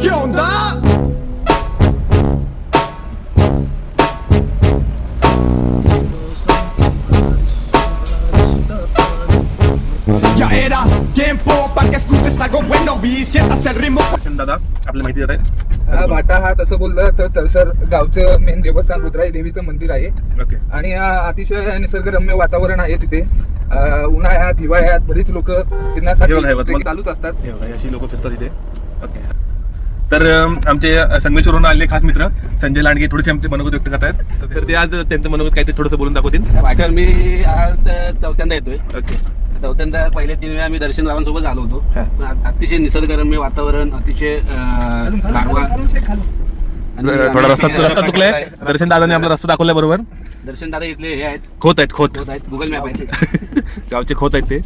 ¿Qué onda? Ya era tiempo para que escuches algo bueno y sientas el ritmo. दादा आपल्याला माहिती देत आहे. हा भाटा हा तसं बोललं तर तळसर गावचं मेन देवस्थान रुद्राई देवीचं मंदिर आहे. ओके. आणि अतिशय निसर्गरम्य वातावरण आहे तिथे. उन्हाळ्यात हिवाळ्यात बरीच लोक फिरण्यासाठी चालूच असतात. अशी लोक फिरतात तिथे. ओके. तर आमचे संगमेश्वरहून आलेले खास मित्र संजय लांडगे थोडेसे आमचे मनोगत व्यक्त करत आहेत. तर ते आज त्यांचं मनोगत काहीतरी थोडंसं बोलून दाखवतील. वाटेवर मी आज चौथ्यांदा येतोय. ओके. चौथ्यांदा पहिले 3 वेळा आम्ही दर्शन रावांसोबत आलो होतो. पण अतिशय निसर्गरम्य वातावरण, अतिशय गारवा. थोडा रस्ता चुकलाय. दर्शन दादाने आपला रस्ता दाखवलाय बरोबर. दर्शन दादा इथले हे आहेत, खोत आहेत खोत गुगल मॅप आहे. गावचे खोत आहेत ते.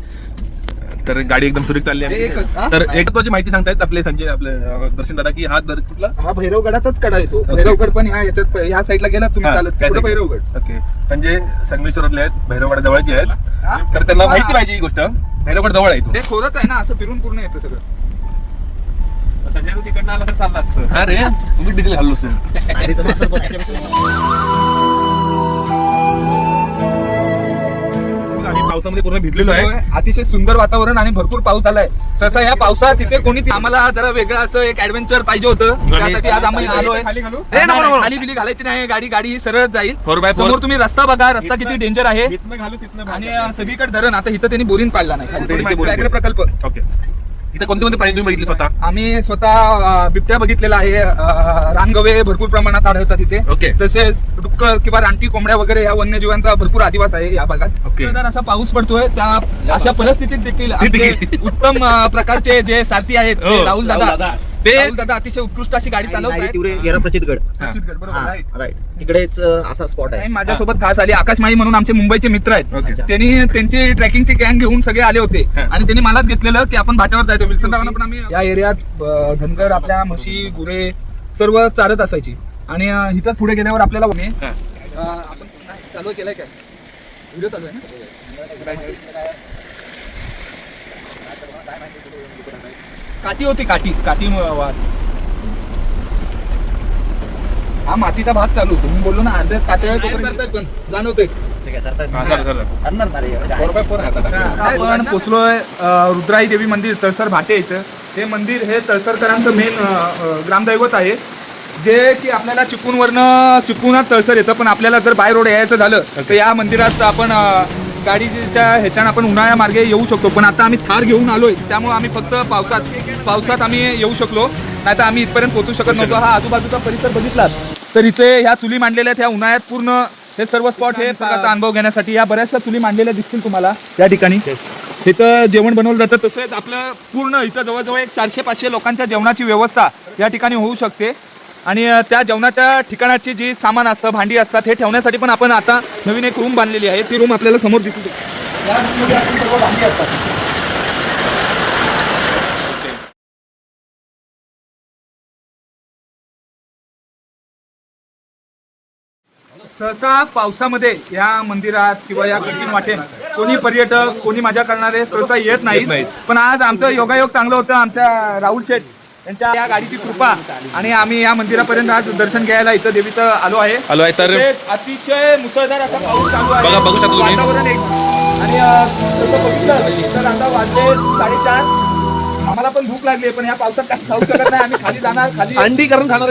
तर गाडी एकदम सुरक्षित चालली आहे. तर एक महत्वाची माहिती सांगतायत आपले संजय आपले दर्शन दादा की हा कुठला हा भैरवगडाचाच कडा येतो. भैरवगड पण ह्या साईडला गेला तुम्ही चालत पुढे भैरवगड. ओके. संजय संगमेश्वरातले आहेत, भैरवगड जवळचे आहेत. तर त्यांना माहिती पाहिजे ही गोष्ट. भैरवगड जवळ आहे ते खोरच आहे ना, असं फिरून पूर्ण येतं सगळं. संजय तिकडनं आला तर चालला असतं. अरे तुम्ही डिझेल घाललो पावसामध्ये पूर्ण भिजलेलो आहे. अतिशय सुंदर वातावरण आणि भरपूर पाऊस झालाय. सहसा या पावसात तिथे कोणी आम्हाला जरा वेगळं असं एक ऍडव्हेंचर पाहिजे होतं. त्यासाठी आज आम्ही आलोय. खाली बिली घालायची नाही. गाडी ही सरळ जाईल. 4x4. समोर तुम्ही रस्ता बघा, रस्ता किती डेंजर आहे. आणि सगळीकडे धरण. आता इथं त्यांनी बोरिंग पाडला नाही. प्रकल्प. ओके. इथे कोणते कोणते प्राणी तुम्ही बघितले स्वतः? आम्ही स्वतः बिबट्या बघितलेला आहे. रानगवे भरपूर प्रमाणात आढळतात तिथे. ओके. तसेच डुक्कर किंवा रानटी कोंबड्या वगैरे या वन्यजीवांचा भरपूर अधिवास आहे या भागात. ओके. तर असा पाऊस पडतोय त्या अशा परिस्थितीत देखील आमचे उत्तम प्रकारचे जे सारथी आहेत ते राहुल दादा अतिशय उत्कृष्ट अशी गाडी चालवतात. प्रचितगड बरोबर. तिकडेच असा स्पॉट आहे. माझ्यासोबत खास आले आकाशमाळी म्हणून आमचे मुंबईचे मित्र आहेत. त्यांनी त्यांची ट्रेकिंगची गँग घेऊन सगळे आले होते आणि त्यांनी मलाच घेतलेलं की आपण भाट्यावर जायचं. विल्सन रावांना पण आम्ही या एरियात धनगर आपल्या म्हशी गुरे सर्व चालत असायची. आणि इथंच पुढे गेल्यावर आपल्याला आपण चालू केलंय काय व्हिडिओ चालू आहे ना. काठी होती काठी वाज. हा मातीचा भाग चालू होतो. मी बोललो ना अर्ध्या कातळ्या पण जाणवतोय. आपण पोचलोय रुद्राई देवी मंदिर तळसर भाटे इथं. हे मंदिर हे तळसरकरांचं मेन ग्रामदैवत आहे, जे की आपल्याला चिपळूणात तळसर येतं. पण आपल्याला जर बाय रोड यायचं झालं तर या मंदिरात आपण गाडीच्या ह्याच्यानं आपण उन्हाळ्या मार्गे येऊ शकतो. पण आता आम्ही थार घेऊन आलोय त्यामुळे आम्ही फक्त पावसात आम्ही येऊ शकलो, नाही तर आम्ही इथपर्यंत पोहोचू शकत नव्हतो. हा आजूबाजूचा परिसर बघितलात तर इथे ह्या चुली मांडलेल्या आहेत. ह्या उन्हाळ्यात पूर्ण हे सर्व स्पॉट हे सगळ्याचा अनुभव घेण्यासाठी या बऱ्याचशा चुली मांडलेल्या दिसतील तुम्हाला या ठिकाणी. इथं जेवण बनवलं जातं. तसंच आपलं पूर्ण इथं जवळजवळ 400-500 लोकांच्या जेवणाची व्यवस्था या ठिकाणी होऊ शकते. आणि त्या जेवणाच्या ठिकाणाची जी सामान असतं, भांडी असतात, हे ठेवण्यासाठी पण आपण आता नवीन एक रूम बांधलेली आहे. ती रूम आपल्याला समोर दिसू शकते. या रूममध्ये आपली सर्व भांडी असतात. सहसा पावसामध्ये या मंदिरात किंवा या कठीण वाटेन कोणी पर्यटक कोणी मजा करणारे सहसा येत नाहीत. पण आज आमचं योगायोग चांगलं होतं. आमच्या राहुल शेठ यांच्या या गाडीची कृपा आणि आम्ही या मंदिरापर्यंत आज दर्शन घ्यायला इथं देवीचं आलो आहे. तर अतिशय मुसळधार असा पाऊस चालू आहे. बघू शकता तुम्ही. वातावरण आणि तसं बघितलं तर आता वाजले 4:30. आम्हाला पण भूक लागली पण या पावसात काय खाऊ शकत नाही. आम्ही खाली जाणार. खाली अंडी करून खाणार.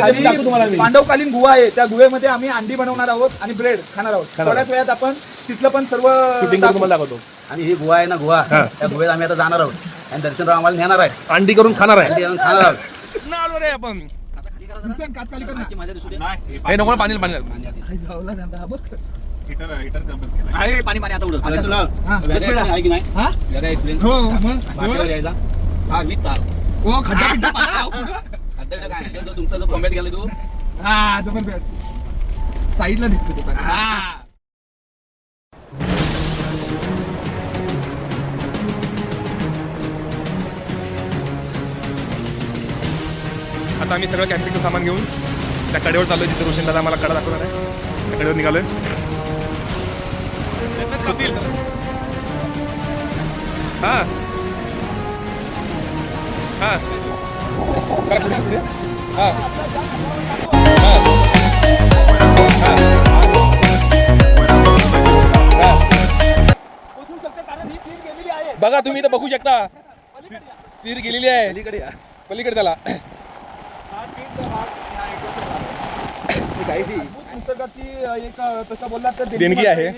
पांडवकालीन गुहा आहे. त्या गुहेमध्ये आम्ही अंडी बनवणार आहोत आणि ब्रेड खाणार आहोत. थोड्याच वेळात आपण तिथलं पण सर्व तुम्हाला दाखवतो. आणि ही गुहा आहे ना, गुहा त्या गुहेत आम्ही आता जाणार आहोत आणि दर्शनराव आम्हाला नेणार आहे. अंडी करून खाणार आहे. अंडी करून खाणार आहोत. आपण हे नको पाणी पाणी आता उडत आहे की नाही एक्सप्लेन तुमचा जो कॉमेंट केला तो जबरदस्त साईडला दिसतो तो. आता आम्ही सगळं कॅम्पिंगचं सामान घेऊन त्या कडेवर चाललोय. जिथे रोशन दादा आम्हाला कडा दाखवणार आहे. त्या कडेवर निघालोय. हा बघा तुम्ही इथं बघू शकता सीर गेलेली आहे पलीकडे त्याला निसर्गाची एक तसं बोललात तर देणगी आहे.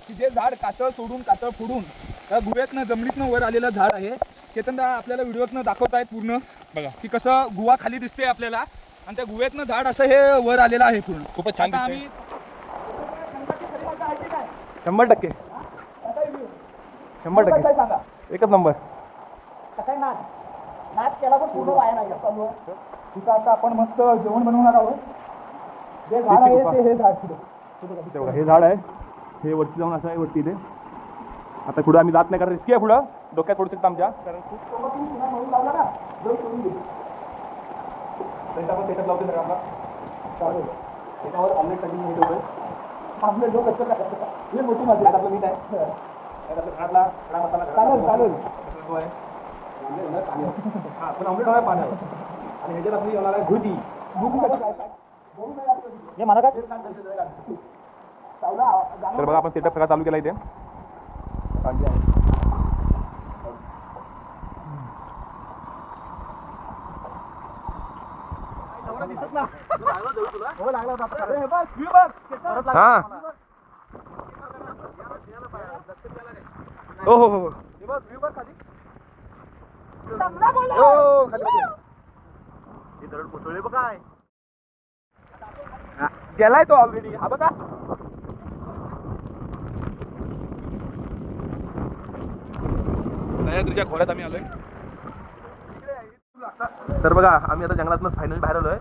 की जे झाड कातळ सोडून कातळ फोडून त्या गुव्यातनं जमिनीतनं वर आलेलं झाड आहे चेतनदा आपल्याला व्हिडिओतनं दाखवतायत पूर्ण बघा की कसं गुहा खाली दिसते आपल्याला आणि त्या गुव्यातनं झाड असं हे वर आलेलं आहे पूर्ण. खूपच छान आता दिसतंय. आम्ही 100% 100% सांगा एकच नंबर. तिथं आता आपण मस्त जेवण बनवणार आहोत. जे झाड आहे ते हे झाड ते बघा, हे झाड आहे हे वरती जाऊन असं आहे वरती इथे. आता पुढे आम्ही जात नाही कारण रिस्की आहे पुढं डोक्यात पडू शकतं आमच्या कारण खूप सेटअप लावते ना आपला त्याच्यावर ऑमलेट कटिंग होतोय. आपलं जो कच्चं टाकायचं हे मोठी माझी आपलं मीठ आहे घरातला खडा मसाला चालेल हा पण ऑमलेट होणार पाण्यावर आणि ह्याच्यात आपली होणार आहे भुर्जी. तर बघा आपण सेटअप सगळा चालू केला इथे. हा हो हो हो गेलाय तो ऑलरेडी हा बघा. सह्याद्रीच्या खोऱ्यात आम्ही आलोय. तर बघा आम्ही आता जंगलातनं फायनली बाहेर आलोय.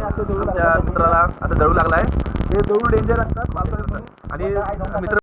आमच्या मित्राला आता दळू लागलाय. हे दगड डेंजर असतात आणि मित्र